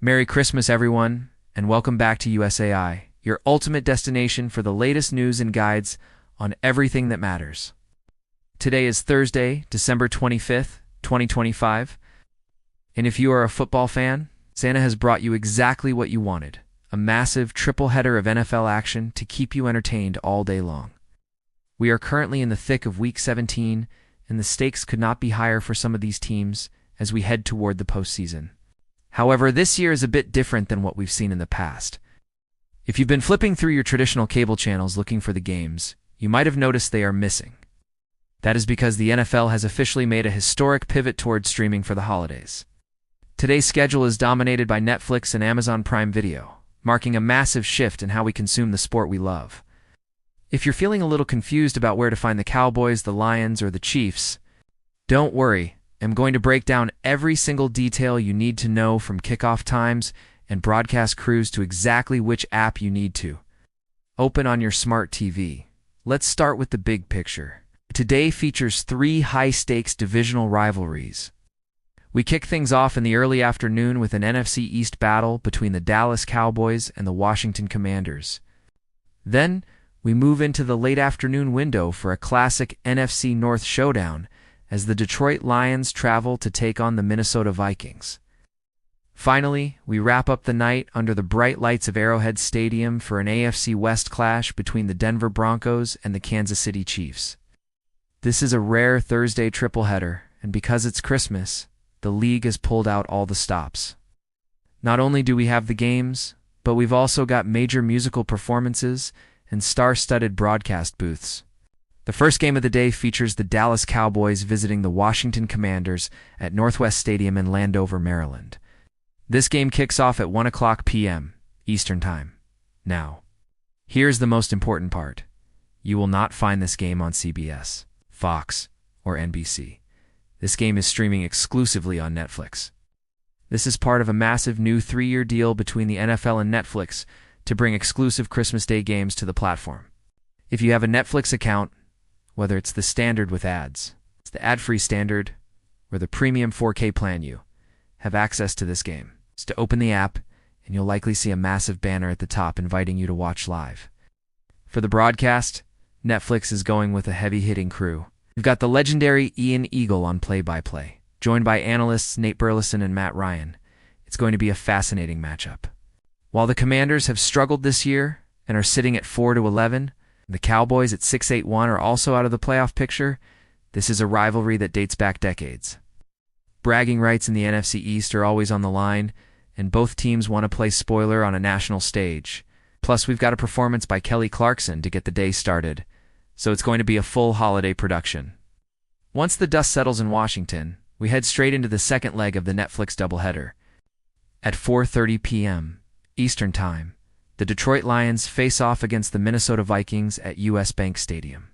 Merry Christmas, everyone, and welcome back to USAI, your ultimate destination for the latest news and guides on everything that matters. Today is Thursday, December 25th, 2025, and if you are a football fan, Santa has brought you exactly what you wanted, a massive triple header of NFL action to keep you entertained all day long. We are currently in the thick of Week 17, and the stakes could not be higher for some of these teams as we head toward the postseason. However, this year is a bit different than what we've seen in the past. If you've been flipping through your traditional cable channels looking for the games, you might have noticed they are missing. That is because the NFL has officially made a historic pivot towards streaming for the holidays. Today's schedule is dominated by Netflix and Amazon Prime Video, marking a massive shift in how we consume the sport we love. If you're feeling a little confused about where to find the Cowboys, the Lions, or the Chiefs, don't worry. I'm going to break down every single detail you need to know, from kickoff times and broadcast crews to exactly which app you need to open on your smart TV. Let's start with the big picture. Today features 3 high-stakes divisional rivalries. We kick things off in the early afternoon with an NFC East battle between the Dallas Cowboys and the Washington Commanders. Then, we move into the late afternoon window for a classic NFC North showdown as the Detroit Lions travel to take on the Minnesota Vikings. Finally, we wrap up the night under the bright lights of Arrowhead Stadium for an AFC West clash between the Denver Broncos and the Kansas City Chiefs. This is a rare Thursday tripleheader, and because it's Christmas, the league has pulled out all the stops. Not only do we have the games, but we've also got major musical performances and star-studded broadcast booths. The first game of the day features the Dallas Cowboys visiting the Washington Commanders at Northwest Stadium in Landover, Maryland. This game kicks off at 1 p.m. Eastern Time. Now, here's the most important part. You will not find this game on CBS, Fox, or NBC. This game is streaming exclusively on Netflix. This is part of a massive new 3-year deal between the NFL and Netflix to bring exclusive Christmas Day games to the platform. If you have a Netflix account, whether it's the standard with ads, it's the ad-free standard, or the premium 4K plan, you have access to this game. Just to open the app, and you'll likely see a massive banner at the top inviting you to watch live. For the broadcast, Netflix is going with a heavy-hitting crew. You've got the legendary Ian Eagle on play-by-play, joined by analysts Nate Burleson and Matt Ryan. It's going to be a fascinating matchup. While the Commanders have struggled this year and are sitting at 4-11, the Cowboys at 6-8-1 are also out of the playoff picture. This is a rivalry that dates back decades. Bragging rights in the NFC East are always on the line, and both teams want to play spoiler on a national stage. Plus, we've got a performance by Kelly Clarkson to get the day started, so it's going to be a full holiday production. Once the dust settles in Washington, we head straight into the second leg of the Netflix doubleheader. At 4:30 p.m. Eastern Time, the Detroit Lions face off against the Minnesota Vikings at US Bank Stadium.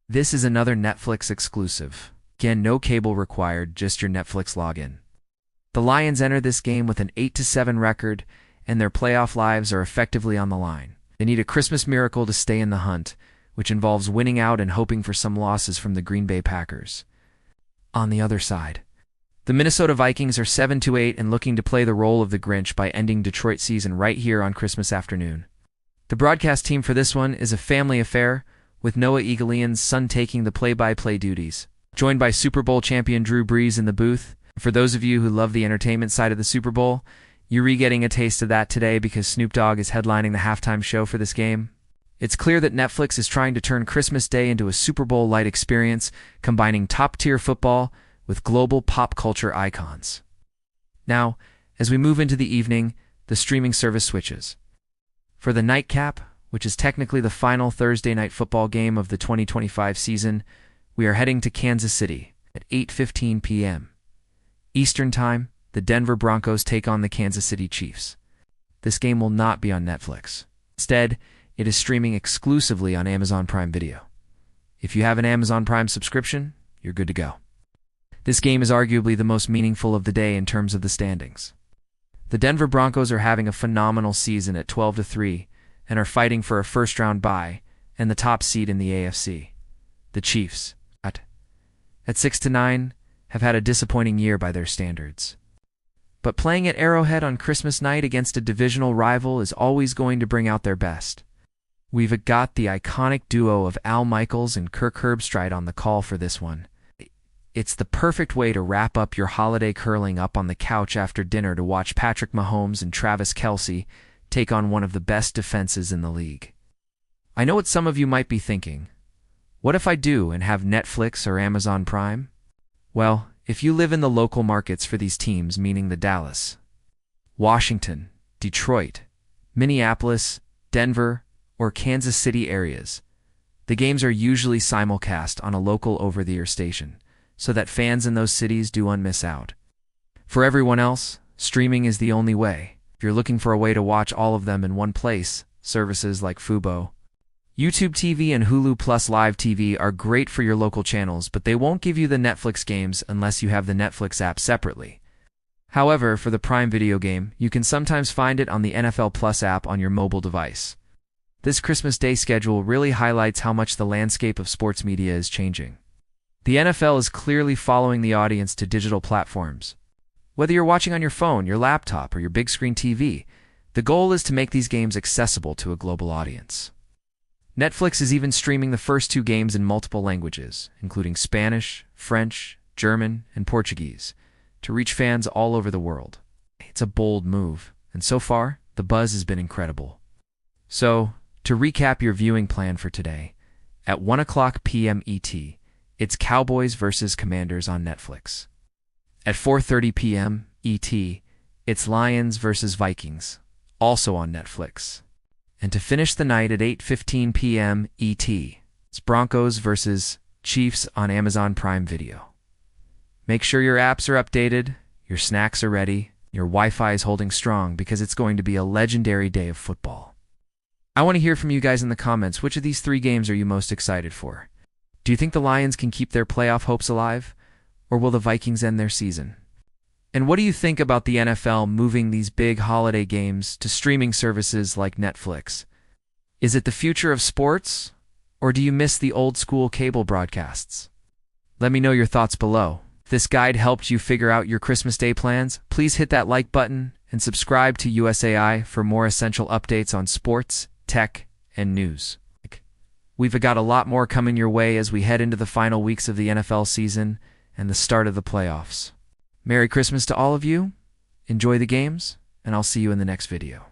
This is another Netflix exclusive. Again, no cable required, just your Netflix login. The Lions enter this game with an 8-7 record, and their playoff lives are effectively on the line. They need a Christmas miracle to stay in the hunt, which involves winning out and hoping for some losses from the Green Bay Packers. On the other side, the Minnesota Vikings are 7-8 and looking to play the role of the Grinch by ending Detroit's season right here on Christmas afternoon. The broadcast team for this one is a family affair, with Noah Eagleon's son taking the play-by-play duties, joined by Super Bowl champion Drew Brees in the booth. For those of you who love the entertainment side of the Super Bowl, you're getting a taste of that today because Snoop Dogg is headlining the halftime show for this game. It's clear that Netflix is trying to turn Christmas Day into a Super Bowl-like experience, combining top-tier football with global pop culture icons. Now, as we move into the evening, the streaming service switches. For the nightcap, which is technically the final Thursday night football game of the 2025 season, we are heading to Kansas City at 8:15 p.m. Eastern Time. The Denver Broncos take on the Kansas City Chiefs. This game will not be on Netflix. Instead, it is streaming exclusively on Amazon Prime Video. If you have an Amazon Prime subscription, you're good to go. This game is arguably the most meaningful of the day in terms of the standings. The Denver Broncos are having a phenomenal season at 12-3 and are fighting for a first-round bye and the top seed in the AFC. The Chiefs, at 6-9, have had a disappointing year by their standards. but playing at Arrowhead on Christmas night against a divisional rival is always going to bring out their best. We've got the iconic duo of Al Michaels and Kirk Herbstreit on the call for this one. It's the perfect way to wrap up your holiday curling up on the couch after dinner to watch Patrick Mahomes and Travis Kelce take on one of the best defenses in the league. I know what some of you might be thinking. What if I do and have Netflix or Amazon Prime? Well, if you live in the local markets for these teams, meaning the Dallas, Washington, Detroit, Minneapolis, Denver, or Kansas City areas, the games are usually simulcast on a local over-the-air station, so that fans in those cities don't miss out. For everyone else, streaming is the only way. If you're looking for a way to watch all of them in one place, services like Fubo, YouTube TV, and Hulu Plus Live TV are great for your local channels, but they won't give you the Netflix games unless you have the Netflix app separately. However, for the Prime Video game, you can sometimes find it on the NFL Plus app on your mobile device. This Christmas Day schedule really highlights how much the landscape of sports media is changing. The NFL is clearly following the audience to digital platforms. Whether you're watching on your phone, your laptop, or your big screen TV, the goal is to make these games accessible to a global audience. Netflix is even streaming the first 2 games in multiple languages, including Spanish, French, German, and Portuguese, to reach fans all over the world. It's a bold move, and so far, the buzz has been incredible. So, to recap your viewing plan for today, at 1 p.m. ET, it's Cowboys vs. Commanders on Netflix. At 4:30 p.m. ET, it's Lions vs. Vikings, also on Netflix. And to finish the night at 8:15 p.m. ET, it's Broncos vs. Chiefs on Amazon Prime Video. Make sure your apps are updated, your snacks are ready, your Wi-Fi is holding strong, because it's going to be a legendary day of football. I want to hear from you guys in the comments. Which of these 3 games are you most excited for? Do you think the Lions can keep their playoff hopes alive? Or will the Vikings end their season? And what do you think about the NFL moving these big holiday games to streaming services like Netflix? Is it the future of sports? Or do you miss the old-school cable broadcasts? Let me know your thoughts below. If this guide helped you figure out your Christmas Day plans, please hit that like button and subscribe to USAI for more essential updates on sports, tech, and news. We've got a lot more coming your way as we head into the final weeks of the NFL season and the start of the playoffs. Merry Christmas to all of you, enjoy the games, and I'll see you in the next video.